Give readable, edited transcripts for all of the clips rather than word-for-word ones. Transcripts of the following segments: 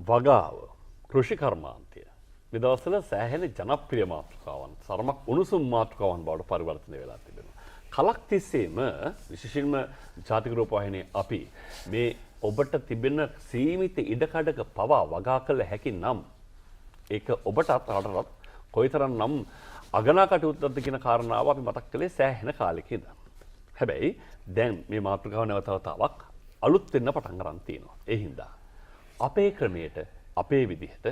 වගාව කෘෂි කර්මාන්තය මේ දවස්වල සෑහෙන ජනප්‍රිය මාතෘකාවන් සරමක් උණුසුම් මාතෘකාවන් බවට පරිවර්තනය වෙලා තිබෙනවා. කලක් තිස්සේම විශේෂයෙන්ම ජාතික රූපවාහිනිය අපි මේ ඔබට තිබෙන සීමිත ඉඩකඩක පවා වගා කළ හැකි නම් ඒක ඔබටත් රටටත් කොයිතරම්නම් අගනා කටයුත්තක්ද කියන කාරණාව අපි මතක් කළේ සෑහෙන කාලෙක ඉඳන්. හැබැයි දැන් මේ මාතෘකාව නැවත වතාවක් අලුත් වෙන්න පටන් ගන්න තියෙනවා. ඒ හින්දා අපේ ක්‍රමයට අපේ විදිහට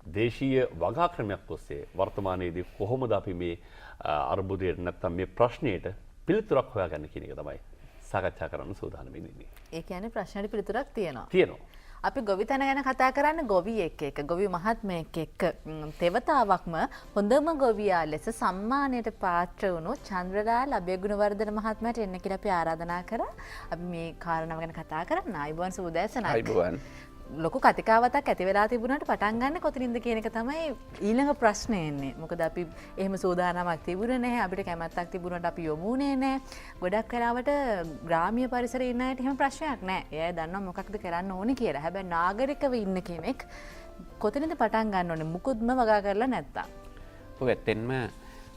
දේශීය වගා ක්‍රමයක් ඔස්සේ වර්තමානයේදී කොහොමද අපි මේ අර්බුදයට නැත්නම් මේ ප්‍රශ්නයට පිළිතුරක් හොයාගන්න කියන එක තමයි සාකච්ඡා කරන්න සූදානම් වෙන්නේ. ඒ කියන්නේ ප්‍රශ්නෙට පිළිතුරක් තියෙනවා. තියෙනවා. අපි ගොවිතැන ගැන කතා කරන්නේ ගොවියෙක් එක්ක ගොවි මහත්මයෙක් එක්ක තෙවතාවක්ම හොඳම ගොවියා ලෙස සම්මානයට පාත්‍ර වුණු චන්ද්‍රලාල් අබේගුණවර්ධන මහත්මයාට එන්න කියලා අපි ආරාධනා කරා. අපි මේ කාරණාව ගැන කතා කරන්න. ආයිබෝන් සුබෝදෑසනක්. ආයිබෝන්. ලොකු කතිකාවතක් ඇති වෙලා තිබුණාට පටන් ගන්න කොතනින්ද කියන එක තමයි ඊළඟ ප්‍රශ්නේ එන්නේ. මොකද අපි එහෙම සූදානමක් තිබුණේ නැහැ. අපිට කැමැත්තක් තිබුණාට අපි යොමුනේ නැහැ. ගොඩක් වෙලාවට ග්‍රාමීය පරිසරයේ ඉන්න අයට එහෙම ප්‍රශ්නයක් නැහැ. එයා දන්නවා මොකක්ද කරන්න ඕනේ කියලා. හැබැයි නාගරිකව ඉන්න කෙනෙක් කොතනින්ද පටන් ගන්න ඕනේ? මුකුත්ම වගා කරලා නැත්තම්. ඔව් ඇත්තෙන්ම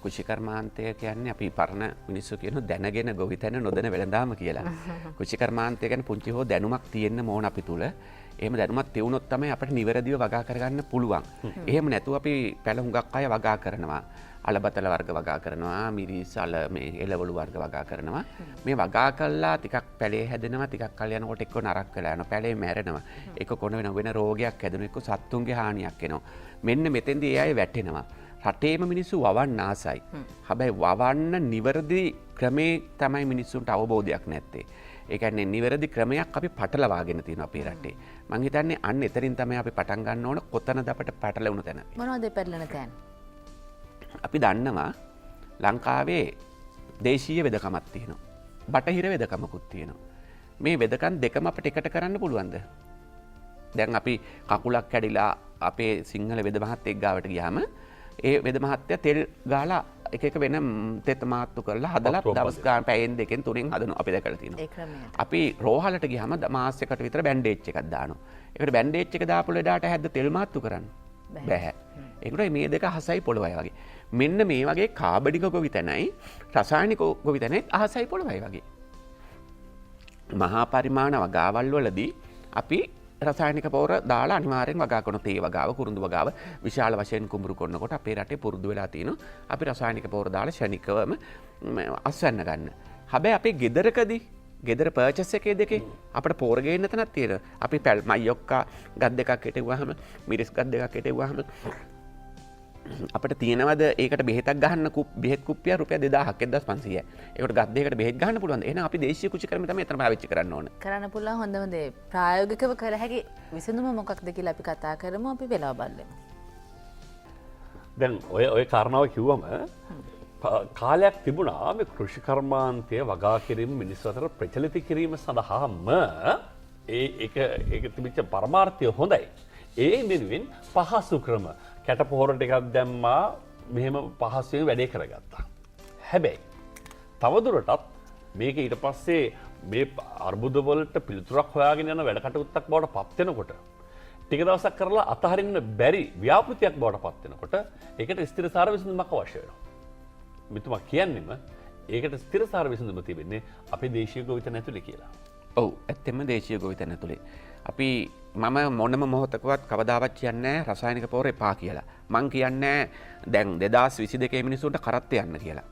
කෘෂි කර්මාන්තය කියන්නේ අපි පරණ මිනිස්සු කියන දැනගෙන ගොවිතැන නොදැන වෙළඳාම කියලා. කෘෂි කර්මාන්තය ගැන පුංචි හෝ දැනුමක් තියෙන්න ඕන අපි තුල. එහෙම දැනුමක් තියුණොත් තමයි අපිට නිවැරදිව වගා කරගන්න පුළුවන්. එහෙම නැතුව අපි පැල හුඟක් අය වගා කරනවා. අලබතල වර්ග වගා කරනවා, මිරිස් අල මේ එළවලු වර්ග වගා කරනවා. මේ වගා කළා ටිකක් පැලේ හැදෙනවා, ටිකක් කල් යනකොට එක්ක නරක් වෙලා යනවා, පැලේ මැරෙනවා. එක්ක කොන වෙන රෝගයක් හැදෙනවා, එක්ක සත්තුන්ගේ හානියක් එනවා. මෙන්න මෙතෙන්දී ඒ අය වැටෙනවා. රටේම මිනිස්සු වවන්න ආසයි. හැබැයි වවන්න නිවැරදි ක්‍රමේ තමයි මිනිස්සුන්ට අවබෝධයක් නැත්තේ. ඒ කියන්නේ නිවැරදි ක්‍රමයක් අපි පටලවාගෙන තියෙනවා අපේ රටේ. මං හිතන්නේ අන්න එතරින් තමයි අපි පටන් ගන්න ඕන කොතනද අපිට පටලවුණු තැන. මොනවද පෙරලෙන තැන්? අපි දන්නවා ලංකාවේ දේශීය වෙදකමක් තියෙනවා. බටහිර වෙදකමකුත් තියෙනවා. මේ වෙදකම් දෙකම අපිට එකට කරන්න පුළුවන්ද? දැන් අපි කකුලක් කැඩිලා අපේ සිංහල වෙද මහත්තයෙක් ගාවට ගියාම ඒ වෙද මහත්තයා තෙල් ගාලා එක එක වෙන තෙත මාත්තු කරලා හදලා දවස් ගාන පැයෙන් දෙකෙන් තුනෙන් හදනවා අපි දැකලා තියෙනවා. අපි රෝහලට ගියාම මාසයකට විතර බැන්ඩේජ් එකක් දානවා. ඒකට බැන්ඩේජ් එක දාපු ලෙඩාට හැද්ද තෙල් මාත්තු කරන්න බෑ. ඒකට මේ දෙක අහසයි පොළවයි වගේ. මෙන්න මේ වගේ කාබනික ගොවිතැනයි රසායනික ගොවිතැනයි අහසයි පොළවයි වගේ. මහා පරිමාණ වගාවල් වලදී අපි රසායනික පොහොර දාලා අනිවාර්යෙන් වගා කරන තේ වගාව කුරුඳු වගාව විශාල වශයෙන් කුඹුරු කරනකොට අපේ රටේ පුරුදු වෙලා තියෙනවා අපි රසායනික පොහොර දාලා ශනිකවම අස්වැන්න ගන්න. හැබැයි අපේ ගෙදරකදී ගෙදර පර්චස් එකේ දෙකේ අපිට පොහොර ගේන්න තැනක් තියෙනවා. අපි මයියොක්කා ගත් දෙකක් හිටෙව්වහම මිරිස් ගත් දෙකක් හිටෙව්වහම අපිට තියෙනවද ඒකට බෙහෙතක් ගහන්න බෙහෙත් කුප්පිය රුපියල් 2000ක් 1500යි. ඒකට ගත් දෙයකට බෙහෙත් ගහන්න පුළුවන්ද? එහෙනම් අපි දේශීය කෘෂි ක්‍රම තමයි එතන පාවිච්චි කරන්න ඕන. කරන්න පුළුවන් හොඳම දේ. ප්‍රායෝගිකව කර හැකි විසඳුම මොකක්ද කියලා අපි කතා කරමු. අපි වෙලාව බලමු. දැන් ඔය කාරණාව කිව්වම කාලයක් තිබුණා මේ කෘෂි කර්මාන්තය වගා කිරීම මිනිස්සු අතර ප්‍රචලිත කිරීම සඳහාම ඒක තිබිච්ච පරමාර්ථය හොඳයි. ඒ වෙනුවෙන් පහසු ක්‍රම කැට පොහොර ටිකක් දැම්මා මෙහෙම පහසුවෙන් වැඩේ කරගත්තා. හැබැයි තවදුරටත් මේක ඊට පස්සේ මේ අර්බුදවලට පිළිතුරක් හොයාගෙන යන වැඩ කටයුත්තක් බවට පත් වෙනකොට ටික දවසක් කරලා අතහරින්න බැරි ව්‍යාපෘතියක් බවට පත් වෙනකොට ඒකට ස්ථිරසාර විසඳුමක් අවශ්‍ය වෙනවා. මෙතුමා කියන්නේම ඒකට ස්ථිරසාර විසඳුම තිබෙන්නේ අපේ දේශීය ගොවිතැන ඇතුලේ කියලා. ඔව් ඇත්තෙම දේශීය ගොවිතැන ඇතුලේ. අපි මම මොනම මොහොතකවත් කවදාවත් කියන්නේ නැහැ රසායනික පොහොර එපා කියලා. මං කියන්නේ දැන් 2022 මිනිස්සුන්ට කරත්ත යන්න කියලා.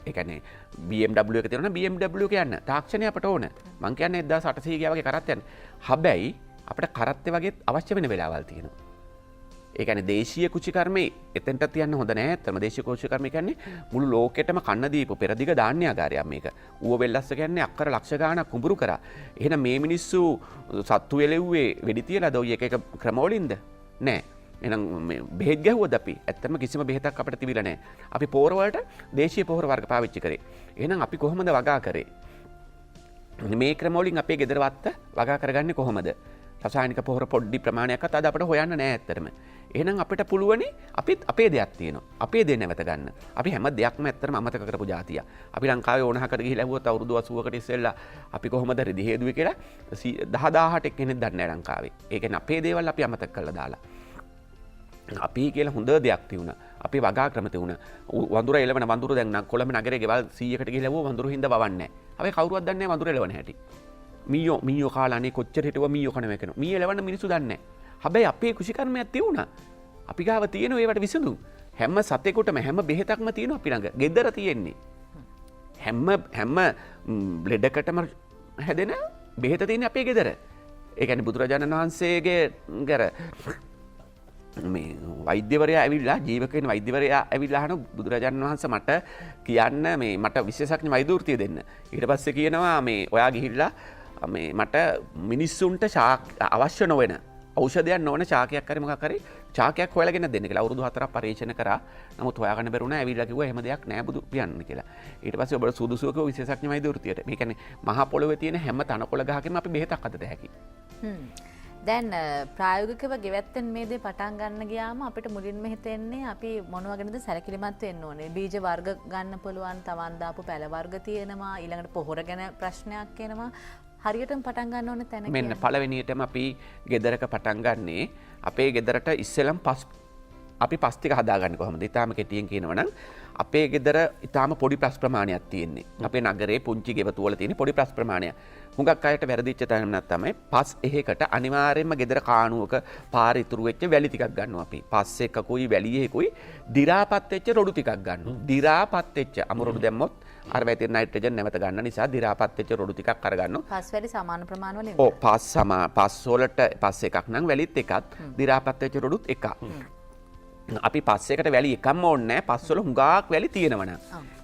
ඒ කියන්නේ BMW එක තියෙනවා නම් BMW එක යන්න. තාක්ෂණය අපට ඕන. මං කියන්නේ 1800 ගියා වගේ කරත්ත යන්න. හැබැයි අපිට කරත්තේ වගේ අවශ්‍ය වෙන වෙලාවල් තියෙනවා. ඒ කියන්නේ දේශීය කෘෂි කර්මේ එතෙන්ට තියන්න හොඳ නැහැ. ඇත්තම දේශීය කෘෂි කර්මය කියන්නේ මුළු ලෝකෙටම කන්න දීපු පෙරදිග ධාන්‍යාගාරයක් මේක. ඌව වෙල්ලස්ස කියන්නේ අක්කර ලක්ෂ ගාණක් කුඹුරු කරා. එහෙනම් මේ මිනිස්සු සත්තු වෙලෙව්වේ වෙඩි තියලාද ඔය එක ක්‍රමවලින්ද? නෑ. එහෙනම් මේ බෙහෙත් ගැහුවද අපි? ඇත්තම කිසිම බෙහෙතක් අපිට තිබිලා නැහැ. අපි පොහොර වලට දේශීය පොහොර වර්ග පාවිච්චි කරේ. එහෙනම් අපි කොහොමද වගා කරේ? මේ ක්‍රමවලින් අපේ ගෙදර වත්ත වගා කරගන්නේ කොහොමද? රසායනික පොහොර පොඩි ප්‍රමාණයක්වත් අද අපිට හොයන්න නෑ ඇත්තටම. එහෙනම් අපිට පුළුවනි අපිත් අපේ දෙයක් තියෙනවා. අපේ දේ නැවත ගන්න. අපි හැම දෙයක්ම ඇත්තටම අමතක කරපු જાතිය. අපි ලංකාවේ ඕනහකට ගිහිල්ලා ඇහුවොත් අවුරුදු 80කට ඉස්සෙල්ලා අපි කොහොමද රෙදි හේදුවේ කියලා 10000ට එක්කෙනෙක් දන්නේ නැහැ ලංකාවේ. ඒ කියන්නේ අපේ දේවල් අපි අමතක කරලා දාලා. අපි කියලා හොඳ දෙයක් තියුණා. අපි වගා ක්‍රම තියුණා. වඳුර එළවන වඳුර දැන් නම් කොළඹ නගරේ ගෙවල් 100කට ගිහිල්ලා ඇහුවා වඳුර හින්දා වවන්නේ නැහැ. හැබැයි කවුරුවත් දන්නේ නැහැ වඳුර එළවන හැටි. මීයෝ කාලා අනේ කොච්චර හිටුවා මීයෝ කන මේකන. මීයෝ එළවන්න මිනිස්සු දන්නේ නැහැ. හැබැයි අපේ කුෂිකර්මයක් තියුණා. අපි ගාව තියෙන ඒවට විසඳුම්. හැම සතෙකුටම හැම බෙහෙතක්ම තියෙනවා අපි ළඟ. ගෙදර තියෙන්නේ. හැම ලෙඩකටම හැදෙන බෙහෙත තියෙන්නේ අපේ ගෙදර. ඒ කියන්නේ බුදුරජාණන් වහන්සේගේ මේ වෛද්‍යවරයා ඇවිල්ලා ජීවකයන් වෛද්‍යවරයා ඇවිල්ලා අහන බුදුරජාණන් වහන්සේ මට කියන්න මේ මට විශේෂඥ වෛද්‍යවෘත්තිය දෙන්න. ඊට පස්සේ කියනවා මේ ඔයා ගිහිල්ලා මේ මට මිනිස්සුන්ට අවශ්‍ය නොවන ඖෂධයක් නොවන චාකයක් හරි මොකක් හරි චාකයක් හොයලාගෙන දෙන්න කියලා. අවුරුදු 4ක් පරීක්ෂණ කරා. නමුත් හොයාගන්න බැරුණා. ඇවිල්ලා කිව්වා එහෙම දෙයක් නෑ බුදු පියන්න කියලා. ඊට පස්සේ ඔබට සුදුසුව කිව්ව විශේෂඥ වෛද්‍යවෘත්තියට. මේ කියන්නේ මහා පොළොවේ තියෙන හැම තනකොළ ගහකින්ම අපි බෙහෙතක් හදත හැකි. දැන් ප්‍රායෝගිකව ගෙවැත්තෙන් මේ දේ පටන් ගන්න ගියාම අපිට මුලින්ම හිතෙන්නේ අපි මොනවා ගැනද සැලකිලිමත් වෙන්න ඕනේ. බීජ වර්ග ගන්න පුළුවන්, තවන් දාපු පැල වර්ග තියෙනවා, ඊළඟට පොහොර ගැන ප්‍රශ්නයක් එනවා. හරියටම පටන් ගන්න ඕනේ තැන මෙන්න පළවෙනියටම අපි ගෙදරක පටන් ගන්නේ අපේ ගෙදරට ඉස්සෙල්ලම අපි පස් ටික හදාගන්නේ කොහොමද? ඊටාම කෙටියෙන් කියනවනම් අපේ ගෙදර ඊටාම පොඩි ප්‍රස් ප්‍රමාණයක් තියෙන්නේ. අපේ නගරේ පුංචි ගෙවතු වල තියෙන පොඩි ප්‍රස් ප්‍රමාණයක්. හුඟක් අයට වැරදිච්ච තැනක් තමයි පස් එහෙකට අනිවාර්යයෙන්ම ගෙදර කාණුවක පාර ඉතුරු වෙච්ච වැලි ටිකක් ගන්නවා අපි. පස් එකකුයි වැලි එකකුයි දිරාපත් වෙච්ච රොඩු ටිකක් ගන්නවා. දිරාපත් වෙච්ච අමුරොඩු දැම්මොත් අර වැටෙන නයිට්‍රජන් නැවත ගන්න නිසා දිරාපත් වෙච්ච රොඩු ටිකක් අරගන්නවා. පස් වැලි සමාන ප්‍රමාණ වලින්. ඔව් පස් වලට පස් එකක් නම් වැලිත් එකක් දිරාපත් වෙච්ච රොඩුත් එකක්. අපි පස් එකට වැලි එකක්ම ඕනේ නැහැ. පස් වල හුඟක් වැලි තියෙනවනම්.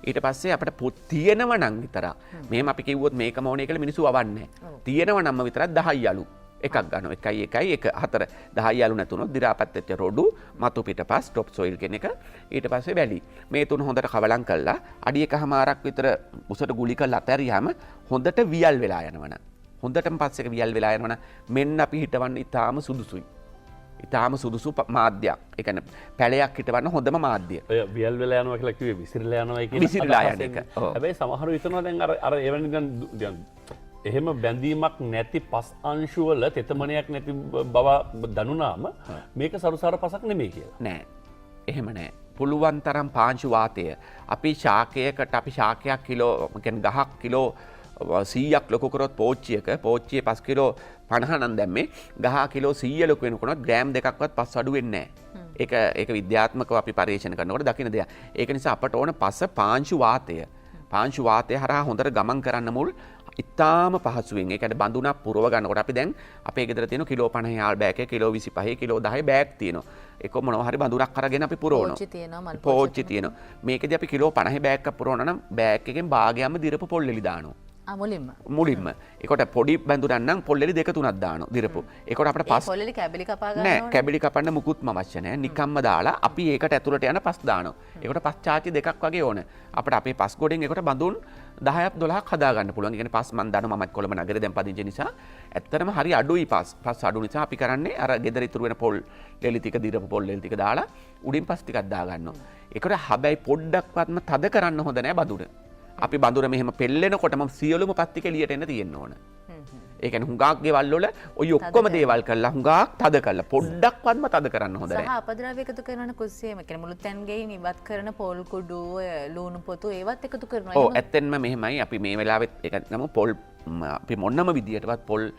ඊට පස්සේ අපිට තියෙනව නම් විතරක්. මෙහෙම අපි කිව්වොත් මේකම ඕනේ කියලා මිනිස්සු වවන්නේ නැහැ. තියෙනව නම්ම විතරක් 10 යලු එකක් ගන්නවා. 1 1 1 4 10 යලු නැතුනොත් දිරාපත් වෙච්ච රොඩු මතු පිටපස් ටොප් සොයිල් කියන එක. ඊට පස්සේ වැලි. මේ තුන හොඳට කවලම් කරලා අඩි එකමාරක් විතර උසට ගුලි කරලා අතහැරියාම හොඳට වියල් වෙලා යනවනම්. හොඳටම පස් එක වියල් වෙලා යනවනම් මෙන්න අපි හිටවන්න ඉතාම සුදුසුයි. ඉතාම සුදුසු මාධ්‍යයක්. ඒ කියන්නේ පැලයක් හිටවන්න හොඳම මාධ්‍ය. ඔය වියල් වෙලා යනවා කියලා කිව්වේ විසිරලා යනවා කියන විසිරලා යන එක. හැබැයි සමහරව හිතනවා දැන් අර එවැනි දැන් එහෙම බැඳීමක් නැති පස් අංශු වල තෙතමනයක් නැති බව දනුනාම මේක සරුසාර පසක් නෙමෙයි කියලා. නෑ. එහෙම නෑ. පුළුවන් තරම් පාංශු වාතය අපි ශාකයකට අපි ශාකයක් කිලෝ කියන්නේ ගහක් කිලෝ 100ක් ලොකු කරොත් පෝච්චියේ 5 කිලෝ 50 නම් දැම්මේ ගහ කිලෝ 100 ලොකු වෙනකොට ග්‍රෑම් දෙකක්වත් පස් අඩු වෙන්නේ නැහැ. ඒක විද්‍යාත්මකව අපි පරීක්ෂණ කරනකොට දකින්න දෙයක්. ඒක නිසා අපට ඕන පස පාංශු වාතය. පාංශු වාතය හරහා හොඳට ගමන් කරන්න මුල් ඉතාම පහසුවෙන්. ඒ කියන්නේ බඳුනක් පුරව ගන්නකොට අපි දැන් අපේ ගෙදර තියෙන කිලෝ 50 යාල් බෑග් එක කිලෝ 25 කිලෝ 10 බෑග් තියෙනවා. ඒක මොනවා හරි බඳුනක් අරගෙන අපි පුරවනවා. පෝච්චි තියෙනවා. මේකදී අපි කිලෝ 50 බෑග් එකක් පුරවනවා නම් බෑග් එකෙන් භාගයක්ම දිරපු පොල්ලෙලි දානවා. මුලින්ම ඒකට පොඩි බැඳුනක් නම් පොල්ලෙලි 2 3ක් දානවා දිරපු. ඒකට අපිට පස් පොල්ලෙලි කැබලි කපා ගන්න නෑ කැබලි කපන්න මුකුත්ම අවශ්‍ය නෑ. නිකම්ම දාලා අපි ඒකට ඇතුළට යන පස් දානවා. ඒකට පස් චාචි දෙකක් වගේ ඕන. අපිට අපේ පස් ගොඩෙන් ඒකට බඳුන් 10ක් 12ක් හදා ගන්න පුළුවන්. ඒ කියන්නේ පස් මන් දානවා මමත් කොළඹ නගරේ දැන් පදිංචි නිසා ඇත්තටම හරි අඩුයි පස් අඩු නිසා අපි කරන්නේ අර ගෙදර ඉතුරු වෙන පොල් ලෙලි ටික දිරපු පොල් ලෙලි ටික දාලා උඩින් පස් ටිකක් දා ගන්නවා. ඒකට හැබැයි පොඩ්ඩක්වත්ම තද කරන්න හොඳ නෑ බඳුන. අපි බඳුන මෙහෙම පෙල්ලෙනකොටම සියලුම පස් ටික එළියට එන්න තියෙන්න ඕන. ඒ කියන්නේ හුඟක් ගෙවල් වල ඔය ඔක්කොම දේවල් කරලා හුඟක් තද කරලා පොඩ්ඩක්වත්ම තද කරන්න හොඳ නැහැ. සහ අපද්‍රව්‍ය එකතු කරන කුස්සියම කියන්නේ මුළු තැන් ගෙයින් ඉවත් කරන පොල් කුඩු ලුණු පොතු ඒවත් එකතු කරනවා. ඔව් ඇත්තෙන්ම මෙහෙමයි අපි මේ වෙලාවෙත් ඒක නම පොල් අපි මොන්නම විදියටවත් පොල්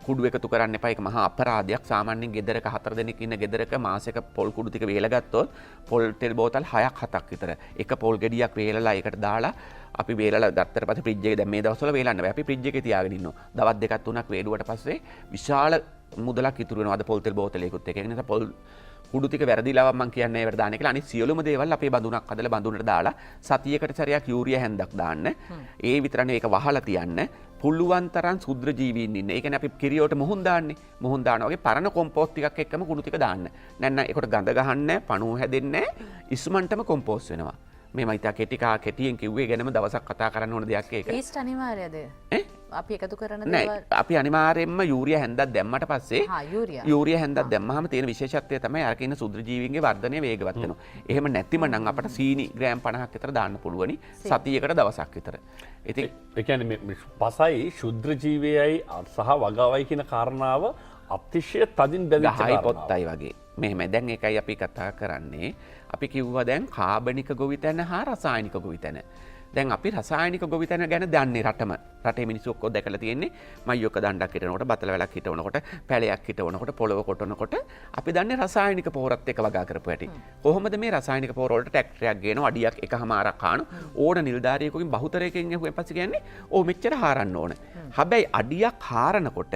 කුඩු එකතු කරන්න එපා. ඒක මහා අපරාධයක්. සාමාන්‍යයෙන් ගෙදරක 4 දෙනෙක් ඉන්න ගෙදරක මාසෙක පොල් කුඩු ටික වේල ගත්තොත් පොල් තෙල් බෝතල් 6ක් 7ක් විතර එක පොල් ගෙඩියක් වේලලා ඒකට දාලා අපි වේලලා ගත්තට පස්සේ ෆ්‍රිජ් එකේ දැන් මේ දවස්වල වේලන්න බෑ. අපි ෆ්‍රිජ් එකේ තියාගෙන ඉන්නවා. දවස් දෙකක් තුනක් වේලුවට පස්සේ විශාල මුදලක් ඉතුරු වෙනවා. අද පොල් තෙල් බෝතලයකුත් එක. ඒ නිසා පොල් කුඩු ටික වැරදිලාවක් මම කියන්නේ ඒවට දාන්න කියලා. අනිත් සියලුම දේවල් අපේ බඳුනක් හදලා බඳුනට දාලා සතියකට සැරයක් යූරියා හැන්දක් දාන්න. ඒ විතරනේ ඒක වහලා තියන්න. පුළුවන් තරම් සුද්‍ර ජීවීන් ඉන්න. ඒ කියන්නේ අපි කිරියට මුහුන් දාන්නේ. මුහුන් දානවා වගේ පරණ කොම්පෝස්ට් ටිකක් එක්කම කුණු ටික දාන්න. නැත්නම් ඒකට ගඳ ගහන්නේ නැහැ, පණුව හැදෙන්නේ නැහැ. ඉස්මන්ටම කොම්පෝස්ට් වෙනවා. මේ මම ඉතින් කෙටියෙන් කිව්වේ ගැනම දවසක් කතා කරන්න ඕන දෙයක් ඒක. ඊස්ට් අනිවාර්යද? අපි එකතු කරන නෑ දේවල් අපි අනිවාර්යෙන්ම යූරියා හැන්දක් දැම්මට පස්සේ යූරියා හැන්දක් දැම්මහම තියෙන විශේෂත්වය තමයි අරක ඉන්න සුද්ධ ජීවීන්ගේ වර්ධනය වේගවත් වෙනවා. එහෙම නැතිම නම් අපට සීනි ග්‍රෑම් 50ක් විතර දාන්න පුළුවනි සතියකට දවසක් විතර. ඉතින් ඒ කියන්නේ මේ පසයි ශුද්ධ ජීවයයි සහ වගාවයි කියන කාරණාව අතිශය තදින් බැඳිච්ච ගහයි කාරණාවක්. පොත්තයි වගේ. මෙහෙම දැන් ඒකයි අපි කතා කරන්නේ. අපි කිව්වා දැන් කාබනික ගොවිතැන හා රසායනික ගොවිතැන. දැන් අපි රසායනික ගොවිතැන ගැන දන්නේ රටම. රටේ මිනිස්සු ඔක්කොම දැකලා තියෙන්නේ මයියොක්ක දණ්ඩක් හිටවනකොට බතල වැලක් හිටවනකොට පැලයක් හිටවනකොට පොළව කොටනකොට අපි දන්නේ රසායනික පොහොරත් එක්ක වගා කරපු හැටි. කොහොමද මේ රසායනික පොහොර වලට ට්‍රැක්ටරයක් ගේනවා අඩියක් එකමාරක් කාණු ඕන නිලධාරියෙකුගෙන් බහුතරයකින් එහුවෙන් පස්සේ කියන්නේ ඕ මෙච්චර හාරන්න ඕන. හැබැයි අඩියක් හාරනකොට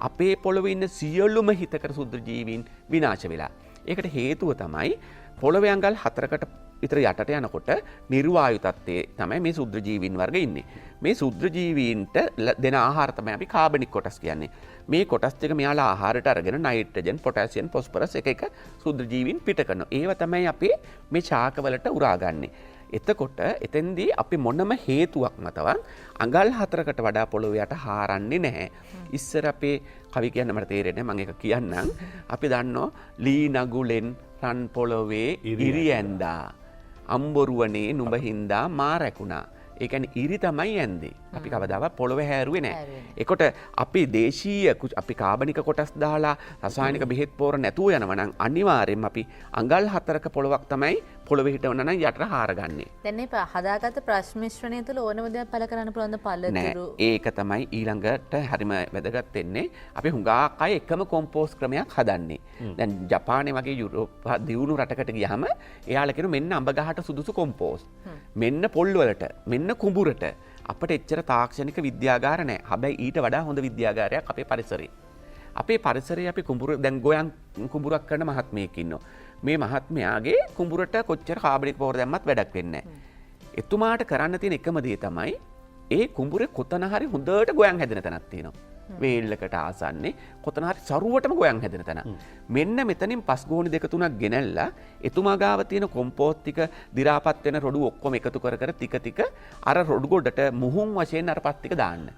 අපේ පොළොවේ ඉන්න සියලුම හිතකර සුද්ධ ජීවීන් විනාශ වෙලා. ඒකට හේතුව තමයි පොළොවේ අඟල් 4කට විතර යටට යනකොට නිර්වායු තත්ත්වයේ තමයි මේ සුද්ධ ජීවීන් වර්ග ඉන්නේ. මේ සුද්ධ ජීවීන්ට දෙන ආහාර තමයි අපි කාබනික කොටස් කියන්නේ. මේ කොටස් ටික මෙයාලා ආහාරයට අරගෙන නයිට්‍රජන්, පොටෑසියම්, ෆොස්ෆරස් එක සුද්ධ ජීවීන් පිට කරනවා. ඒව තමයි අපි මේ ශාකවලට උරාගන්නේ. එතකොට එතෙන්දී අපි මොනම හේතුවක් මතවත් අඟල් 4කට වඩා පොළොව යට හාරන්නේ නැහැ. ඉස්සර අපේ කවි කියන්න මට තේරෙන්නේ මම ඒක කියන්නම්. අපි දන්නවා ලී නගුලෙන් රන් පොළොවේ ඉරි ඇඳා අම්බොරුවනේ නුඹ හින්දා මා රැකුණා. ඒ කියන්නේ ඉරි තමයි ඇන්දේ. අපි කවදාවත් පොළොවේ හැරුවේ නැහැ. ඒකට අපි දේශීය අපි කාබනික කොටස් දාලා රසායනික බෙහෙත් පොර නැතුව යනවා නම් අනිවාර්යෙන්ම අපි අඟල් 4ක පොළොවක් තමයි පොළොවේ හිටවන නම් යටට හාරගන්නේ. දැන් මේ හදාගත්ත ප්‍රශ්න මිශ්‍රණය තුළ ඕනම දෙයක් පළ කරන්න පුළුවන් පළතුරු. ඒක තමයි ඊළඟට හරිම වැදගත් වෙන්නේ. අපි හුඟක් අය එකම කොම්පෝස්ට් ක්‍රමයක් හදන්නේ. දැන් ජපානයේ වගේ යුරෝප දියුණු රටකට ගියාම එයාලා කියන මෙන්න අඹ ගහට සුදුසු කොම්පෝස්ට්. මෙන්න පොල් වලට මෙන්න කුඹුරට අපට එච්චර තාක්ෂණික විද්‍යාගාර නැහැ. හැබැයි ඊට වඩා හොඳ විද්‍යාගාරයක් අපේ පරිසරේ. අපේ පරිසරයේ අපි කුඹුර දැන් ගෝයන් කුඹුරක් කරන මහත්මයෙක් ඉන්නවා. මේ මහත්මයාගේ කුඹුරට කොච්චර කාබනික පොහොර දැම්මත් වැඩක් වෙන්නේ නැහැ. එතුමාට කරන්න තියෙන එකම දේ තමයි ඒ කුඹුරේ කොතන හරි හොඳට ගෝයන් හැදෙන තැනක් තියෙනවා. වේල්ලකට ආසන්නේ කොතන හරි සරුවටම ගෝයන් හැදෙන තැන. මෙන්න මෙතනින් පස් ගෝණි දෙක තුනක් ගෙනල්ලා එතුමා ගාව තියෙන කොම්පෝස්ට් ටික දි รา පත් වෙන රොඩු ඔක්කොම එකතු කර කර ටික අර රොඩු ගොඩට මුහුන් වශයෙන් අර පස් ටික දාන්න.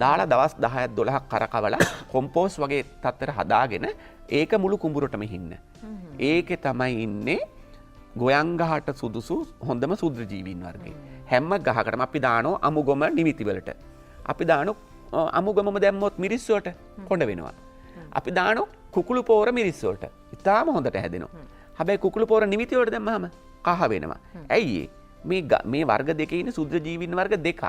දාලා දවස් 10ක් 12ක් කරකවලා කොම්පෝස්ට් වගේ තත්ත්වයට හදාගෙන ඒක මුළු කුඹුරටම හින්න. ඒකේ තමයි ඉන්නේ ගොයන් ගහට සුදුසු හොඳම සුද්ධ ජීවීන් වර්ගය. හැම ගහකටම අපි දානවා අමුගොම නිමිති වලට. අපි දානවා අමුගොමම දැම්මොත් මිරිස් වලට කොඳ වෙනවා. අපි දානවා කුකුළු පෝර මිරිස් වලට. ඉතාලම හොඳට හැදෙනවා. හැබැයි කුකුළු පෝර නිමිති වලට දැම්මම කහ වෙනවා. ඇයි මේ වර්ග දෙකේ ඉන්නේ සුද්ධ ජීවීන් වර්ග දෙකක්.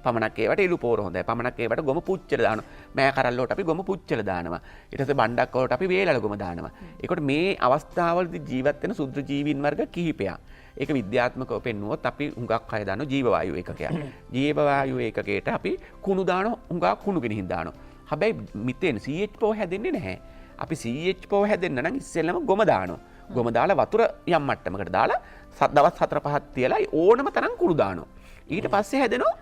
පමණක් ඒවට එළු පෝර හොඳයි. පමණක් ඒවට ගොම පුච්චල දානවා. මෑ කරල් වලට අපි ගොම පුච්චල දානවා. ඊට පස්සේ බණ්ඩක් වලට අපි වේලල ගොම දානවා. ඒකට මේ අවස්ථාවලදී ජීවත් වෙන සුද්ධ ජීවීන් වර්ග කිහිපයක්. ඒක විද්‍යාත්මකව පෙන්නුවොත් අපි හුඟක් අය දානවා ජීව වායු ඒකකයක්. ජීව වායු ඒකකයට අපි කුණු දානවා හුඟක් කුණු ගෙනින් දානවා. හැබැයි මිතෙන් CH4 හැදෙන්නේ නැහැ. අපි CH4 හැදෙන්න නම් ඉස්සෙල්ලම ගොම දානවා. ගොම දාලා වතුර යම් මට්ටමකට දාලා දවස් 4-5ක් තියලා ඕනම තරම් කුණු දානවා. ඊට පස්සේ හැදෙනවා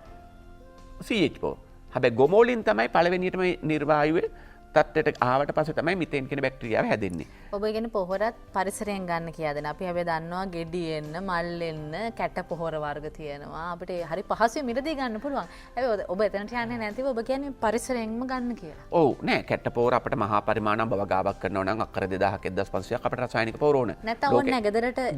CH4. හැබැයි ගොම වලින් තමයි පළවෙනියටම නිර්වායුවේ තත්ත්වයට ආවට පස්සේ තමයි මිතේන් කියන බැක්ටීරියාව හැදෙන්නේ. ඔබ කියන්නේ පොහොරත් පරිසරයෙන් ගන්න කියලාද? අපි හැබැයි දන්නවා ගෙඩියෙන්න, මල්ලෙන්න, කැට පොහොර වර්ග තියෙනවා. අපිට හරි පහසුවෙන් මිලදී ගන්න පුළුවන්. හැබැයි ඔබ එතනට යන්නේ නැතිව ඔබ කියන්නේ පරිසරයෙන්ම ගන්න කියලා. ඔව් නෑ කැට පොහොර අපිට මහා පරිමාණ බවගාවක් කරනවා නම් අක්කර 2000ක් 1500ක් අපිට රසායනික පොහොර ඕන. නැත්නම් ඕනේ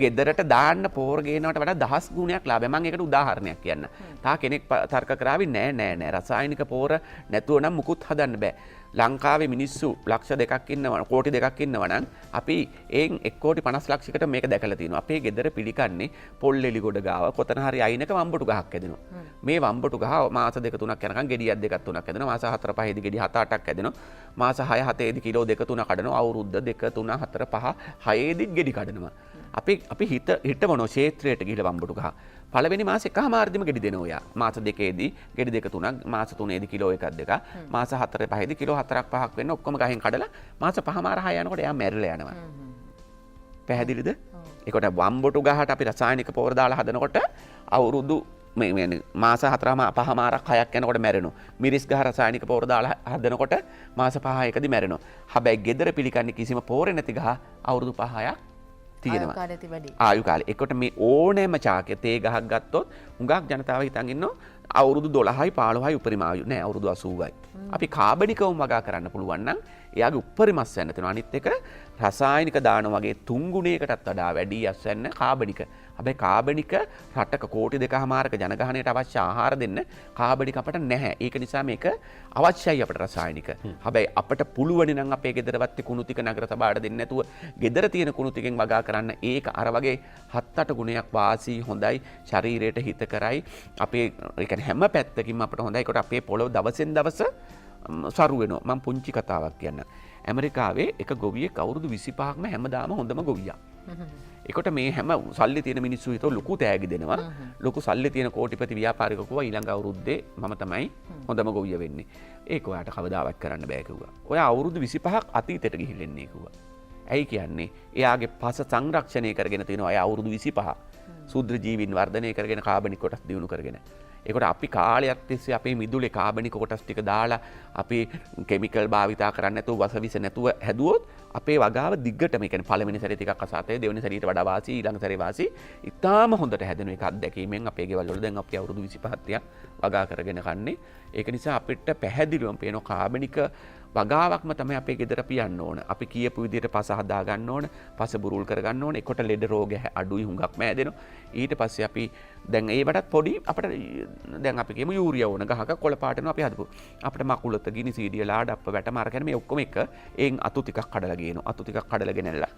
ගෙදරට දාන්න පොහොර ගේනවට වඩා දහස් ගුණයක් ලාභයි. මම ඒකට උදාහරණයක් කියන්න. තා කෙනෙක් තර්ක කරાવી නෑ රසායනික පොහොර නැතුව නම් මුකුත් හදන්න බෑ. ලංකාවේ මිනිස්සු ලක්ෂ 2ක් ඉන්නවා කෝටි 2ක් ඉන්නවා නම් අපි එයින් 1 කෝටි 50 ලක්ෂයකට මේක දැකලා තියෙනවා. අපේ ගෙදර පිළිකන්නේ පොල්ලෙලි ගොඩ ගාව කොතන හරි අයිනක වම්බටු ගහක් හැදෙනවා. මේ වම්බටු ගහ මාස 2-3ක් යනකම් ගෙඩියක් 2-3ක් හැදෙනවා. මාස 4-5 දී ගෙඩි 7-8ක් හැදෙනවා. මාස 6-7 දී කිලෝ 2-3 කඩනවා. අවුරුද්ද 2-3-4-5-6 දී ගෙඩි කඩනවා. අපි හිටවන ක්ෂේත්‍රයට ගිහිල්ලා වම්බටු ගහ පළවෙනි මාස එකමාරදිම ගෙඩි දෙනවා ඔයා. මාස 2ේදී ගෙඩි 2-3ක්, මාස 3ේදී කිලෝ 1-2, මාස 4-5ේදී කිලෝ 4-5ක් වෙන්න ඔක්කොම ගහෙන් කඩලා මාස 5-6 යනකොට එයා මැරිලා යනවා. පැහැදිලිද? ඒකට වම්බොටු ගහට අපි රසායනික පොහොර දාලා හදනකොට අවුරුදු මාස 4-5-6ක් යනකොට මැරෙනවා. මිරිස් ගහ රසායනික පොහොර දාලා හදනකොට මාස 5-6කදී මැරෙනවා. හැබැයි ගෙදර පිළිකන්නේ කිසිම පොහොර නැති ගහ අවුරුදු 5ක් තියෙනවා. ආයු කාලේ. ඒකට මේ ඕනෑම චාකයේ තේ ගහක් ගත්තොත් හුඟක් ජනතාව හිතන් ඉන්නවා අවුරුදු 12යි 15යි උපරිම ආයු නෑ අවුරුදු 80යි. අපි කාබනිකවම වගා කරන්න පුළුවන් නම් එයාගේ උපරිම අස්වැන්න තියෙනවා. අනිත් එක රසායනික දාන වගේ 3 ගුණයකටත් වඩා වැඩි අස්වැන්න කාබනික. හැබැයි කාබනික රටක කෝටි 2කමාරක ජනගහනයට අවශ්‍ය ආහාර දෙන්න කාබනික අපට නැහැ. ඒක නිසා මේක අවශ්‍යයි අපට රසායනික. හැබැයි අපට පුළුවන් නම් අපේ ගෙදරවත් කුණු ටික නගර සභාවට දෙන්න නැතුව ගෙදර තියෙන කුණු ටිකෙන් වගා කරන්න ඒක අර වගේ 7-8 ගුණයක් වාසි හොඳයි ශරීරයට හිත කරයි. අපේ ඒ කියන්නේ හැම පැත්තකින්ම අපට හොඳයි. ඒකට අපේ පොළොව දවසෙන් දවස සරු වෙනවා. මම පුංචි කතාවක් කියන්නම්. ඇමරිකාවේ එක ගොවියෙක් අවුරුදු 25ක්ම හැමදාම හොඳම ගොවියා. ඒකට මේ හැම සල්ලි තියෙන මිනිස්සු හිතෝ ලොකු තෑගි දෙනවා. ලොකු සල්ලි තියෙන කෝටිපති ව්‍යාපාරිකයෙකු කිව්වා ඊළඟ අවුරුද්දේ මම තමයි හොඳම ගොවියා වෙන්නේ. ඒක ඔයාට කවදාවත් කරන්න බෑ කිව්වා. ඔයා අවුරුදු 25ක් අතීතයට ගිහිල්ලන්නේ කිව්වා. ඇයි කියන්නේ? එයාගේ පස සංරක්ෂණය කරගෙන තිනවා. එයා අවුරුදු 25 සුද්ධ ජීවීන් වර්ධනය කරගෙන කාබනික කොටස් දිනු කරගෙන. ඒකට අපි කාලයක් තිස්සේ අපේ මිදුලේ කාබනික කොටස් ටික දාලා අපි කිමිකල් භාවිතා කරන්නේ නැතුව වසවිස නැතුව හැදුවොත් අපේ වගාව දිග්ගටම ඒ කියන්නේ පළවෙනි සැරේ ටිකක් අසාතේ දෙවෙනි සැරේට වඩා වාසි ඊළඟ සැරේ වාසි ඉතාලම හොඳට හැදෙන එක අත්දැකීමෙන් අපේ ගෙවල් වල දැන් අපි අවුරුදු 25ක් වගා කරගෙන කන්නේ. ඒක නිසා අපිට පැහැදිලිවම පේන කාබනික වගාවක්ම තමයි අපේ ගෙදර පියන්න ඕන. අපි කියපු විදිහට පස හදා ගන්න ඕන, පස බුරුල් කර ගන්න ඕන. ඒකට ලෙඩ රෝග අඩුයි හුඟක්ම හැදෙනවා. ඊට පස්සේ අපි දැන් ඒවටත් පොඩි අපිට දැන් අපි කියමු යූරියා ඕන ගහක කොළ පාටනවා අපි හදපු. අපිට මකුලත ගිනි සීඩිය ලාඩප්ප වැට මාර කියන්නේ මේ ඔක්කොම එක එයින් අතු ටිකක් කඩලා ගේනවා. අතු ටිකක් කඩලා ගෙනල්ලා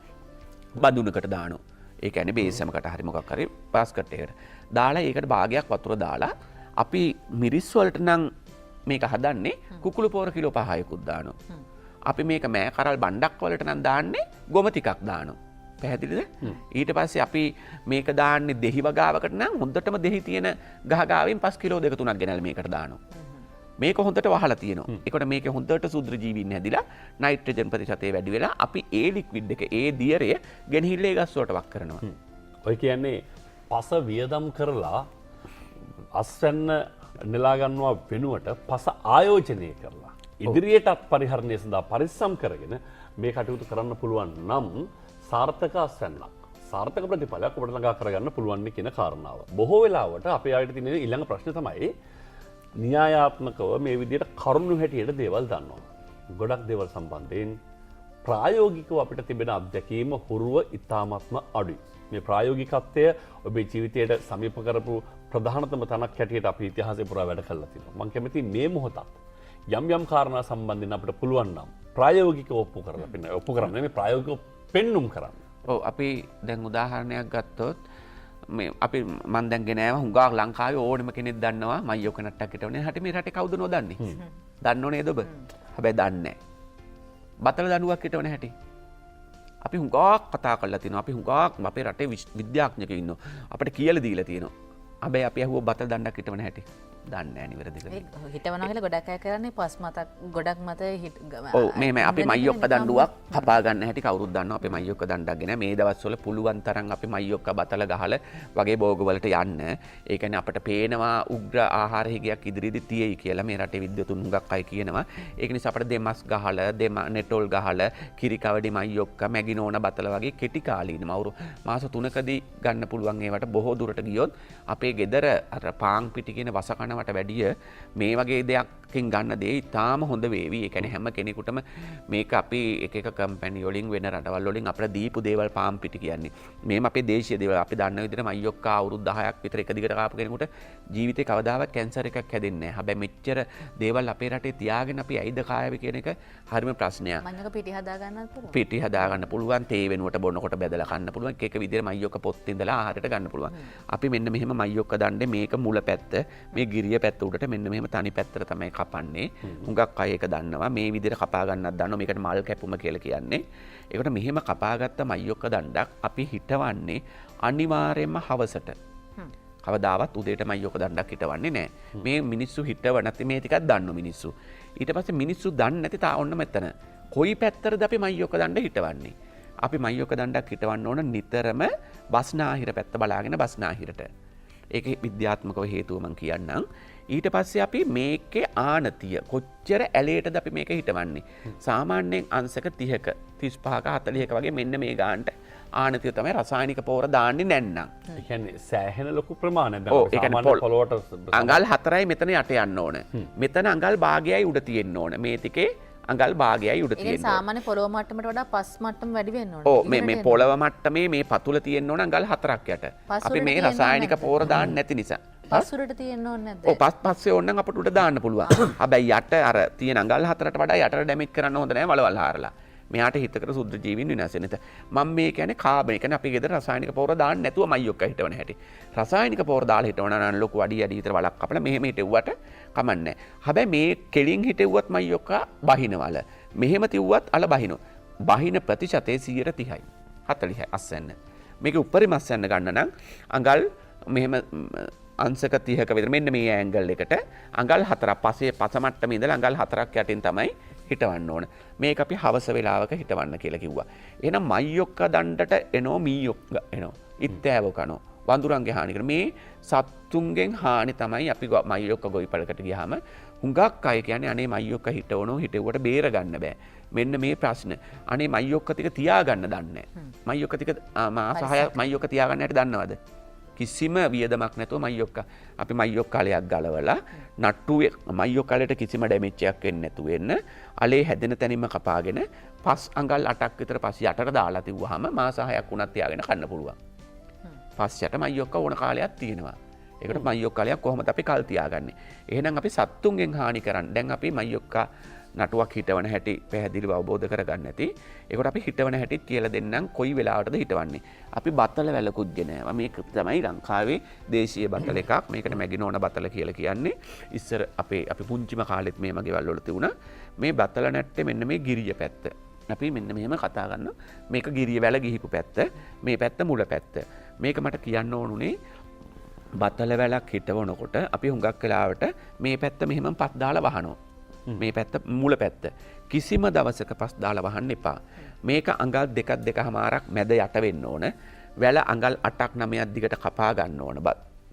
බඳුනකට දානවා. ඒ කියන්නේ බේසමකට හරි මොකක් හරි බාස්කට් එකකට දාලා ඒකට භාගයක් වතුර දාලා අපි මිරිස් වලට නම් මේක හදන්නේ කුකුළු පොර කිලෝ 5කුත් දානවා. අපි මේක මෑ කරල් බණ්ඩක් වලට නම් දාන්නේ ගොම ටිකක් දානවා. පැහැදිලිද? ඊට පස්සේ අපි මේක දාන්නේ දෙහි වගාවකට නම් හොඳටම දෙහි තියෙන ගහගාවෙන් 5 කිලෝ 2-3ක් ගෙනල්ලා මේකට දානවා. මේක හොඳට වහලා තියෙනවා. ඒකට මේක හොඳට සුද්ධ ජීවීන් හැදිලා නයිට්‍රජන් ප්‍රතිශතය වැඩි වෙලා අපි ඒ ලික්විඩ් එක ඒ දියරය ගෙනහිල්ලේ ගස් වලට වක් කරනවා. ඔය කියන්නේ පස වියදම් කරලා අස්වැන්න නෙලා ගන්නවා වෙනුවට පස ආයෝජනය කරලා ඉදිරියටත් පරිහරණය සඳහා පරිස්සම් කරගෙන මේ කටයුතු කරන්න පුළුවන් නම් සාර්ථක අස්වැන්නක් සාර්ථක ප්‍රතිඵලයක් ඔබට ළඟා කරගන්න පුළුවන් කියන කාරණාව. බොහෝ වෙලාවට අපේ අයට තියෙන ඊළඟ ප්‍රශ්නේ තමයි න්‍යායාත්මකව මේ විදිහට කරුණු හැටියට දේවල් දන්නවා. ගොඩක් දේවල් සම්බන්ධයෙන් ප්‍රායෝගිකව අපිට තිබෙන අත්දැකීම හුරුව ඉතාමත්ම අඩුයි. මේ ප්‍රායෝගිකත්වය ඔබේ ජීවිතයට සමීප කරපු ප්‍රධානතම තැනක් හැටියට අපි ඉතිහාසය පුරා වැඩ කරලා තියෙනවා. මම කැමති මේ මොහොතත් යම් යම් කාරණා සම්බන්ධයෙන් අපිට පුළුවන් නම් ප්‍රායෝගිකව ඔප්පු කරන්න මේ ප්‍රායෝගිකව පෙන්눔 කරන්න. ඔව් අපි දැන් උදාහරණයක් ගත්තොත් මේ අපි මම දැන් ගෙනාව හුඟක් ලංකාවේ ඕනෙම කෙනෙක් දන්නවා මයියෝ කනට්ටක් හිටවන්නේ. හැටි මේ රටේ කවුද නොදන්නේ? දන්නෝ නේද ඔබ? හැබැයි දන්නේ නැහැ. බතල දඬුවක් හිටවන හැටි. අපි හුඟක් කතා කරලා තිනවා. අපි හුඟක් අපේ රටේ විද්‍යාඥයෝ ඉන්නවා. අපිට කියලා දීලා තියෙනවා. හැබැයි අපි අහුව බතල් දණ්ඩක් හිටවන හැටි දන්නේ නැහැ නිවැරදිද? හිටවනවා කියලා ගොඩක් අය කරන්නේ පස් මතක් ගොඩක් මත ඔව් මේ අපි මයියොක්ක දඬුවක් කපා ගන්න හැටි කවුරුත් දන්නවා. අපි මයියොක්ක දණ්ඩක් ගෙන මේ දවස්වල පුළුවන් තරම් අපි මයියොක්ක බතල ගහලා වගේ භෝගවලට යන්න. ඒ කියන්නේ අපිට පේනවා උග්‍ර ආහාර හිගයක් ඉදිරියේදී තියෙයි කියලා මේ රටේ විද්වතුන් හුඟක් අය කියනවා. ඒක නිසා අපිට දෙමස් ගහලා නෙටෝල් ගහලා කිරි කවඩි මයියොක්ක මැගිනෝන බතල වගේ කෙටි කාලීනම මාස 3කදී ගන්න පුළුවන් ඒවට බොහෝ දුරට ගියොත් අපේ ගෙදර අර පාන් පිටි කියන වස කනවට වැඩිය මේ වගේ දෙයක්කින් ගන්න දේ ඉතාම හොඳ වේවි. ඒ කියන්නේ හැම කෙනෙකුටම මේක අපි එක කම්පැනි වලින් වෙන රටවල් වලින් අපිට දීපු දේවල් පාන් පිටි කියන්නේ. මේම අපේ දේශීය දේවල් අපි දන්න විදිහට මයියොක්කා අවුරුදු 10ක් විතර එක දිගට කාපු කෙනෙකුට ජීවිතේ කවදාවත් කැන්සර් එකක් හැදෙන්නේ නැහැ. හැබැයි මෙච්චර දේවල් අපේ රටේ තියාගෙන අපි ඇයිද කායවි කියන එක හරිම ප්‍රශ්නයක්. මඤ්ඤක පිටි හදා ගන්නත් පුළුවන්. පිටි හදා ගන්න පුළුවන්. තේ වෙනුවට බොනකොට බෙදලා කන්න පුළුවන්. එක විදිහට මයියොක්ක පොත් ඉඳලා ආහාරයට ගන්න පුළුවන්. අපි මෙන්න මෙහෙම මයියොක්ක දණ්ඩේ මේක මුල පැත්ත මේ ගිරිය පැත්ත උඩට මෙන්න මෙහෙම තනි පැත්තට තමයි කපන්නේ. හුඟක් අය ඒක දන්නවා. මේ විදිහට කපා ගන්නත් දන්නවා. මේකට මල් කැපුම කියලා කියන්නේ. ඒකට මෙහෙම කපාගත්ත මයියොක්ක දණ්ඩක් අපි හිටවන්නේ අනිවාර්යයෙන්ම හවසට. කවදාවත් උදේට මයියොක්ක දණ්ඩක් හිටවන්නේ නැහැ. මේ මිනිස්සු හිටව නැති මේ ටිකක් දන්නු මිනිස්සු. ඊට පස්සේ මිනිස්සු දන්නේ නැති තා ඔන්න මෙතන. කොයි පැත්තටද අපි මයියොක්ක දණ්ඩ හිටවන්නේ? අපි මයියොක්ක දණ්ඩක් හිටවන්න ඕන නිතරම බස්නාහිර පැත්ත බලාගෙන බස්නාහිරට. ඒක විද්‍යාත්මකව හේතුව මම කියන්නම්. ඊට පස්සේ අපි මේකේ ආනතිය කොච්චර ඇලේටද අපි මේක හිටවන්නේ. සාමාන්‍යයෙන් අංශක 30ක 35ක 40ක වගේ මෙන්න මේ ගානට ආනතිය තමයි රසායනික පෝර දාන්නේ නැන්නම්. ඒ කියන්නේ සෑහෙන ලොකු ප්‍රමාණයක්. ඔව් ඒ කියන්නේ පොළොවට අඟල් 4යි මෙතන යට යන්න ඕන. මෙතන අඟල් භාගයයි උඩ තියෙන්න ඕන. මේ ටිකේ අඟල් භාගයයි උඩ තියෙන්න ඕන. සාමාන්‍ය පොළොව මට්ටමට වඩා පස් මට්ටම වැඩි වෙන්න ඕන. ඔව් මේ පොළව මට්ටමේ මේ පතුල තියෙන්න ඕන අඟල් 4ක් යට. අපි මේ රසායනික පෝර දාන්න නැති නිසා. පස්සුරට තියෙන්න ඕනේ නැද්ද? ඔව් පස්සේ ඕනනම් අපට උඩ දාන්න පුළුවන්. හැබැයි යට අර තියෙන අඟල් 4ට වඩා යටට ඩැමේජ් කරන්න හොඳ නැහැ වලවල් හාරලා. මෙයාට හිතකර සුද්ධ ජීවීන් විනාශ වෙන. මම මේ කියන්නේ කාබන්. ඒ කියන්නේ අපි ගෙදර රසායනික පෝර දාන්න නැතුව මයියොක්ක හිටවන හැටි. රසායනික පෝර දාලා හිටවන නම් ලොකු අඩි විතර වලක් කපලා මෙහෙම හිටෙව්වට කමන්නේ. හැබැයි මේ කෙලින් හිටෙව්වත් මයියොක්ක බහිනවල. මෙහෙම තිව්වත් අල බහිනෝ. බහින ප්‍රතිශතය 30යි. 40යි අස්සන්න. මේක උපරිම අස්සන්න ගන්න නම් අඟල් මෙහෙම අංශක 30ක විතර මෙන්න මේ ඇන්ගල් එකට අඟල් 4ක් පස්සේ පස මට්ටමේ ඉඳලා අඟල් 4ක් යටින් තමයි හිටවන්න ඕන. මේක අපි හවස වෙලාවක හිටවන්න කියලා කිව්වා. එහෙනම් මයියොක්ක දණ්ඩට එනෝ මීයොක්ක එනෝ. ඉත්තෑව කනෝ. වඳුරන්ගේ හානි කර මේ සත්තුන්ගෙන් හානි තමයි අපි මයියොක්ක ගොවිපළකට ගියාම හුඟක් අය කියන්නේ අනේ මයියොක්ක හිටවනෝ හිටෙව්වට බේර ගන්න බෑ. මෙන්න මේ ප්‍රශ්න. අනේ මයියොක්ක ටික තියාගන්න දන්නේ නැහැ. මයියොක්ක ටික මාස 6ක් මයියොක්ක තියාගන්න හැටි දන්නවද? කිසිම වියදමක් නැතුව මයියොක්ක අපි මයියොක්ක අලයක් ගලවලා නට්ටුවේ මයියොක්ක අලයට කිසිම ඩැමේජ් එකක් වෙන්නේ නැතුව වෙන්න අලේ හැදෙන තැනින්ම කපාගෙන පස් අඟල් 8ක් විතර පස්සේ යටට දාලා තිව්වහම මාස 6ක් වුණත් තියාගෙන කන්න පුළුවන්. පස්සට මයියොක්ක ඕන කාලයක් තියෙනවා. ඒකට මයියොක්ක අලයක් කොහොමද අපි කල් තියාගන්නේ? එහෙනම් අපි සත්තුන්ගෙන් හානි කරන්නේ. දැන් අපි මයියොක්ක නටුවක් හිටවන හැටි පැහැදිලිව අවබෝධ කරගන්න ඇති. ඒකට අපි හිටවන හැටිත් කියලා දෙන්නම් කොයි වෙලාවටද හිටවන්නේ. අපි බතල වැලකුත් ගෙනාවා. මේක තමයි ලංකාවේ දේශීය බතල එකක්. මේකට මැගිනෝන බතල කියලා කියන්නේ. ඉස්සර අපි පුංචිම කාලෙත් මේ මගේ වල වල තිබුණා. මේ බතල නැට්ටේ මෙන්න මේ ගිරිය පැත්ත. අපි මෙන්න මෙහෙම කතා කරනවා. මේක ගිරිය වැල ගිහිපු පැත්ත. මේ පැත්ත මුල පැත්ත. මේක මට කියන්න ඕනුනේ බතල වැලක් හිටවනකොට අපි හුඟක් වෙලාවට මේ පැත්ත මෙහෙම පස් දාලා වහනවා. මේ පැත්ත මුල පැත්ත. කිසිම දවසක පස් දාලා වහන්න එපා. මේක අඟල් 2.5මාරක් මැද යට වෙන්න ඕන. වැල අඟල් 8ක් 9ක් දිගට කපා ගන්න ඕන.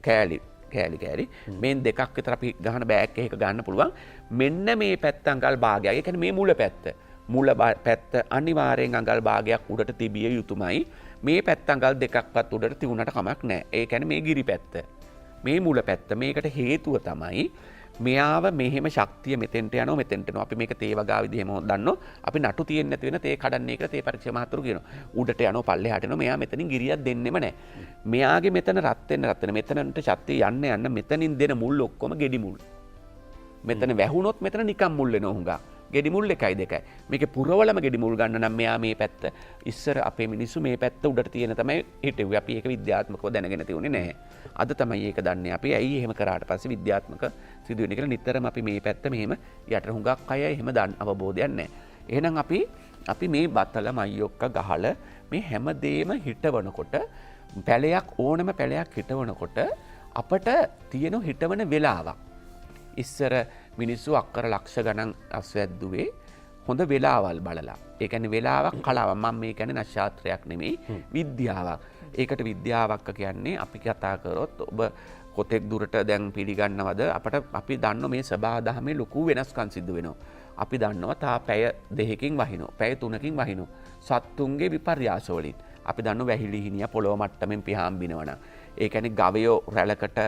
කෑලි. මේන් දෙකක් විතර අපි ගහන බෑග් එකක ගන්න පුළුවන්. මෙන්න මේ පැත්ත අඟල් භාගයක්. ඒ කියන්නේ මේ මුල පැත්ත. මුල පැත්ත අනිවාර්යෙන් අඟල් භාගයක් උඩට තිබිය යුතුමයි. මේ පැත්ත අඟල් දෙකක්වත් උඩට තියුණට කමක් නැහැ. ඒ කියන්නේ මේ ගිරි පැත්ත. මේ මුල පැත්ත. මේකට හේතුව තමයි මෙයාව මෙහෙම ශක්තිය මෙතෙන්ට යනවා මෙතෙන්ට යනවා. අපි මේක තේ වගා විදිහම දන්නෝ. අපි නටු තියෙන්නේ නැති වෙන තේ කඩන්නේ කියලා තේ පරීක්ෂා මහතුරු කියනවා. උඩට යනවා පල්ලෙහාට යනවා. මෙයා මෙතනින් ගිරියක් දෙන්නෙම නැහැ. මෙයාගේ මෙතන රත් වෙන මෙතනට ශක්තිය යන්න මෙතනින් දෙන මුල් ඔක්කොම ගෙඩි මුල්. මෙතන වැහුනොත් මෙතන නිකම් මුල් වෙනවා හුඟා. ගෙඩි මුල් 1.2යි. මේකේ පුරවලම ගෙඩි මුල් ගන්න නම් මෙයා මේ පැත්ත ඉස්සර අපේ මිනිස්සු මේ පැත්ත උඩට තියෙන තමයි හිටෙව්වේ. අපි ඒක විද්‍යාත්මකව දැනගෙන තියුනේ නැහැ. අද තමයි ඒක දන්නේ. අපි ඇයි එහෙම කරාට පස්සේ විද්‍යාත්මක සිදුවෙන කියලා නිතරම අපි මේ පැත්ත මෙහෙම යට හුඟක් අය එහෙම දන්න අවබෝධයක් නැහැ. එහෙනම් අපි මේ බතල මයියොක්ක ගහලා මේ හැමදේම හිටවනකොට ඕනම පැලයක් හිටවනකොට අපට තියෙන හිටවන වෙලාවක්. ඉස්සර මිනිස්සු අක්කර ලක්ෂ ගණන් අස්වැද්දුවේ හොඳ වෙලාවල් බලලා. ඒ කියන්නේ වෙලාවක් කලාවක්. මම මේ කියන්නේ නක්ෂත්‍රයක් නෙමෙයි විද්‍යාවක්. ඒකට විද්‍යාවක් කියන්නේ අපි කතා කරොත් ඔබ කොතෙක් දුරට දැන් පිළිගන්නවද අපට අපි දන්න මේ සබහාදහමේ ලොකු වෙනස්කම් සිද්ධ වෙනවා. අපි දන්නවා තා පැය 2කින් වහිනවා. පැය 3කින් වහිනවා. සත්තුන්ගේ විපර්යාස වලින්. අපි දන්නවා වැහිලි හිනියා පොළොව මට්ටමින් පිහාම්බිනවනම්. ඒ කියන්නේ ගවයෝ රැළකට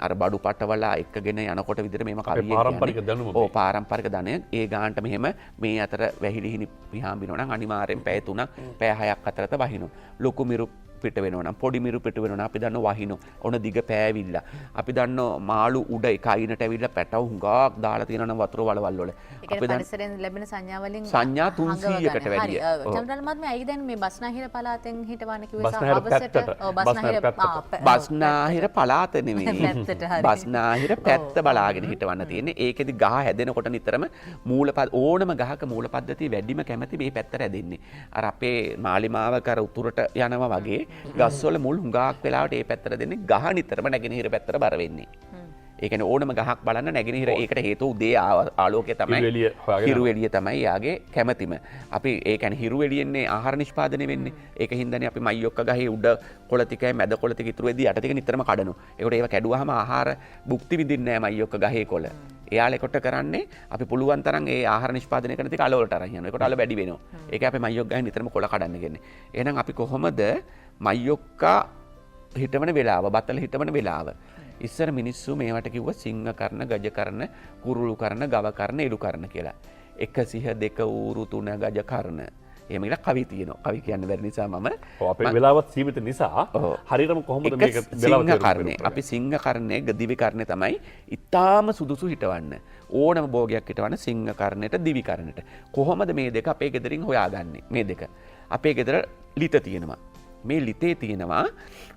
අර බඩු පටවලා එක්කගෙන යනකොට විතර මේම කවිය පාරම්පරික දැනුම. ඔව් පාරම්පරික ධනය. ඒ ගානට මෙහෙම මේ අතර වැහිලි හිනි පිහාම්බිනවනම් අනිවාර්යෙන් පැය 3ක් පැය 6ක් අතරත වහිනවා. ලොකු මිරු පිට වෙනවා පොඩි මිරු පිට වෙනවා අපි දන්නවා වහිනෝ ඔන දිග පෑවිල්ලා අපි දන්නවා මාළු උඩ එක අයිනට ඇවිල්ලා පැටව හුඟක් දාලා තියෙනවා වතුර වලවල් වල අපි පරිසරයෙන් ලැබෙන සංඥා වලින් සංඥා 300කට වැඩිය. චන්ද්‍රල් මහත්මයා ඇයි දැන් මේ බස්නාහිර පළාතෙන් හිටවන්න කිව්වේ සහවසට බස්නාහිර පළාත නෙමෙයි බස්නාහිර පැත්ත බලාගෙන හිටවන්න තියෙන්නේ. ඒකෙදි ගහ හැදෙනකොට නිතරම ඕනම ගහක මූල පද්ධතිය වැඩිම කැමති මේ පැත්තට හැදෙන්නේ. අර අපේ මාලිමාවක අර උතුරට යනවා වගේ ගස්වල මුල් හුඟක් වෙලාවට ඒ පැත්තට දෙන්නේ ගහ නිතරම නැගෙනහිර පැත්තට බර වෙන්නේ. ඒ කියන්නේ ඕනම ගහක් බලන්න නැගෙනහිර ඒකට හේතුව උදේ ආලෝකය තමයි හිරු එළිය තමයි යාගේ කැමැතිම. අපි ඒ කියන්නේ හිරු එළියෙන්නේ ආහාර නිෂ්පාදනය වෙන්නේ. ඒක හින්දානේ අපි මයියොක්ක ගහේ උඩ කොළ ටිකයි මැද කොළ ටික ඉතුරු වෙදී යට ටික නිතරම කඩනවා. ඒකට ඒව කැඩුවාම ආහාර භුක්ති විඳින්නේ නැහැ මයියොක්ක ගහේ කොළ. එයාලා කොට කරන්නේ අපි පුළුවන් තරම් ඒ ආහාර නිෂ්පාදනය කරන ටික අල වලට අරන් යනවා. ඒකට අල වැඩි වෙනවා. ඒක අපි මයියොක් ගහින් නිතරම කොළ කඩන්න ගෙන්නේ. එහෙනම් අපි කොහොමද මයියොක්කා හිටවන වෙලාව, බතල හිටවන වෙලාව. ඉස්සර මිනිස්සු මේවට කිව්වා සිංහ කරන, ගජ කරන, කුරුළු කරන, ගව කරන, එළු කරන කියලා. 1 සිහ 2 ඌරු 3 ගජ කරන. එහෙම කියලා කවි තියෙනවා. කවි කියන්න බැරි නිසා මම අපේ වෙලාවත් සීමිත නිසා හරියටම කොහොමද මේක වෙලාව සිංහ කරන්නේ. අපි සිංහ කරන්නේ දිවි කරන්නේ තමයි ඊටාම සුදුසු හිටවන්න. ඕනම භෝගයක් හිටවන්න සිංහ කරන්නට දිවි කරන්නට. කොහොමද මේ දෙක අපේ ගෙදරින් හොයාගන්නේ? මේ දෙක. අපේ ගෙදර ලිත තියෙනවා. මේ ලිතේ තියෙනවා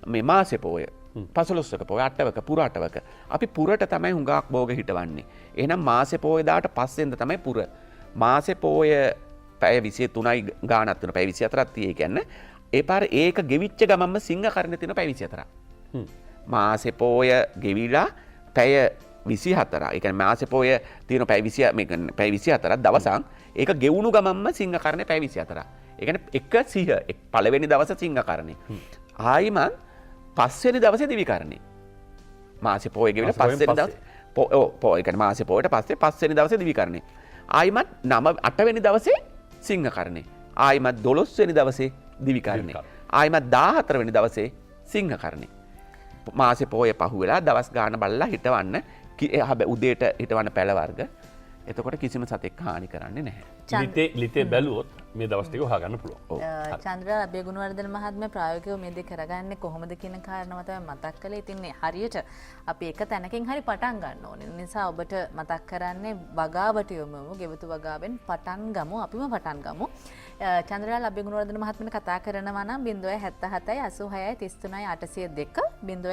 මේ මාසේ පොය. 15ක පොය, 8වක, පුර 8වක. අපි පුරට තමයි හුඟක් භෝග හිටවන්නේ. එහෙනම් මාසේ පොය දාට පස්සෙන්ද තමයි පුර. මාසේ පොය පැය 23යි ගානක් වෙන පැය 24ක් තියෙයි කියන්නේ ඒ පාර ඒක ගෙවිච්ච ගමන්ම සිංහ කරන්න තියෙන පැය 24ක්. මාසේ පොය ගෙවිලා පැය 24. ඒ කියන්නේ මාසේ පොය තියෙන පැය 20 මේ පැය 24ක් දවසක් ඒක ගෙවුණු ගමන්ම සිංහ කරන්නේ පැය 24ක්. ඒ කියන්නේ 1 සිහ පළවෙනි දවසේ සිංහ කරන්නේ. ආයිමත් පස්වෙනි දවසේ දිවි කරන්නේ. මාසේ පොය ගෙවිලා පස්වෙනි දවසේ ඒ කියන්නේ මාසේ පොයට පස්සේ පස්වෙනි දවසේ දිවි කරන්නේ. ආයිමත් 8වෙනි දවසේ සිංහ කරන්නේ. ආයිමත් 12 වෙනි දවසේ දිවි කරන්නේ. ආයිමත් 14 වෙනි දවසේ සිංහ කරන්නේ. මාසේ පොය පහුවෙලා දවස් ගාන බලලා හිටවන්න හැබැයි උදේට හිටවන්න පැල වර්ග. එතකොට කිසිම සතෙක් හානි කරන්නේ නැහැ. ලිතේ බැලුවොත් මේ දවස් ටික හොයාගන්න පුළුවන්. චන්ද්‍රා අබේගුණවර්ධන මහත්මයා ප්‍රායෝගිකව මේ දෙක කරගන්නේ කොහොමද කියන කාරණාව තමයි මතක් කළේ. ඉතින් හරියට අපි එක තැනකින් හරි පටන් ගන්න ඕනේ. නිසා ඔබට මතක් කරන්නේ වගාවට යොමුමු. ගෙවතු වගාවෙන් පටන් ගමු. අපිම පටන් ගමු. චන්ද්‍රා අබේගුණවර්ධන මහත්මයා කතා කරනවා නම් 077යි 86යි 33යි 802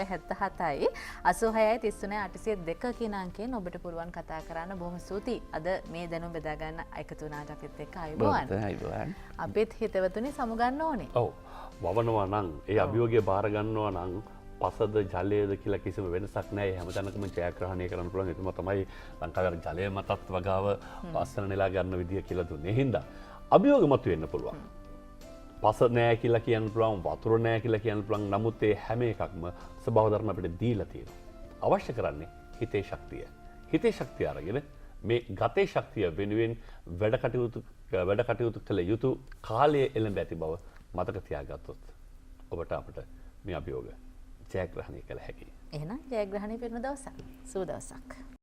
077යි 86යි 33යි 802 කියන අංකයෙන් ඔබට පුළුවන් කතා කරන්න. බොහොම ස්තුතියි. අද මේ දැනුම බෙදා ගන්න එකතු වුණාට අපිත් එක්ක ආයුබෝවන්. අපිත් හිතවතුනි සමුගන්න ඕනේ. ඔව්. වවනවා නම් ඒ අභියෝගය බාර ගන්නවා නම් පසද ජලයේද කියලා කිසිම වෙනසක් නැහැ. හැමතැනකම ජයග්‍රහණය කරන්න පුළුවන්. ඒකම තමයි ලංකාවේ ජලය මතත් වගාව පස්සන නෙලා ගන්න විදිය කියලා දුන්නේ. හින්දා අභියෝග මත වෙන්න පුළුවන්. පස නෑ කියලා කියන්න පුළුවන්, වතුර නෑ කියලා කියන්න පුළුවන්. නමුත් ඒ හැම එකක්ම ස්වභාව ධර්ම අපිට දීලා තියෙනවා. අවශ්‍ය කරන්නේ හිතේ ශක්තිය. හිතේ ශක්තිය අරගෙන මේ ගතේ ශක්තිය වෙනුවෙන් වැඩ කටයුතු කළ යුතු කාලය එළඹ ඇති බව මතක තියාගත්තොත් ඔබට අපට මේ අභියෝග ජයග්‍රහණය කළ හැකියි. එහෙනම් ජයග්‍රහණය වෙන දවසක්. සුබ දවසක්.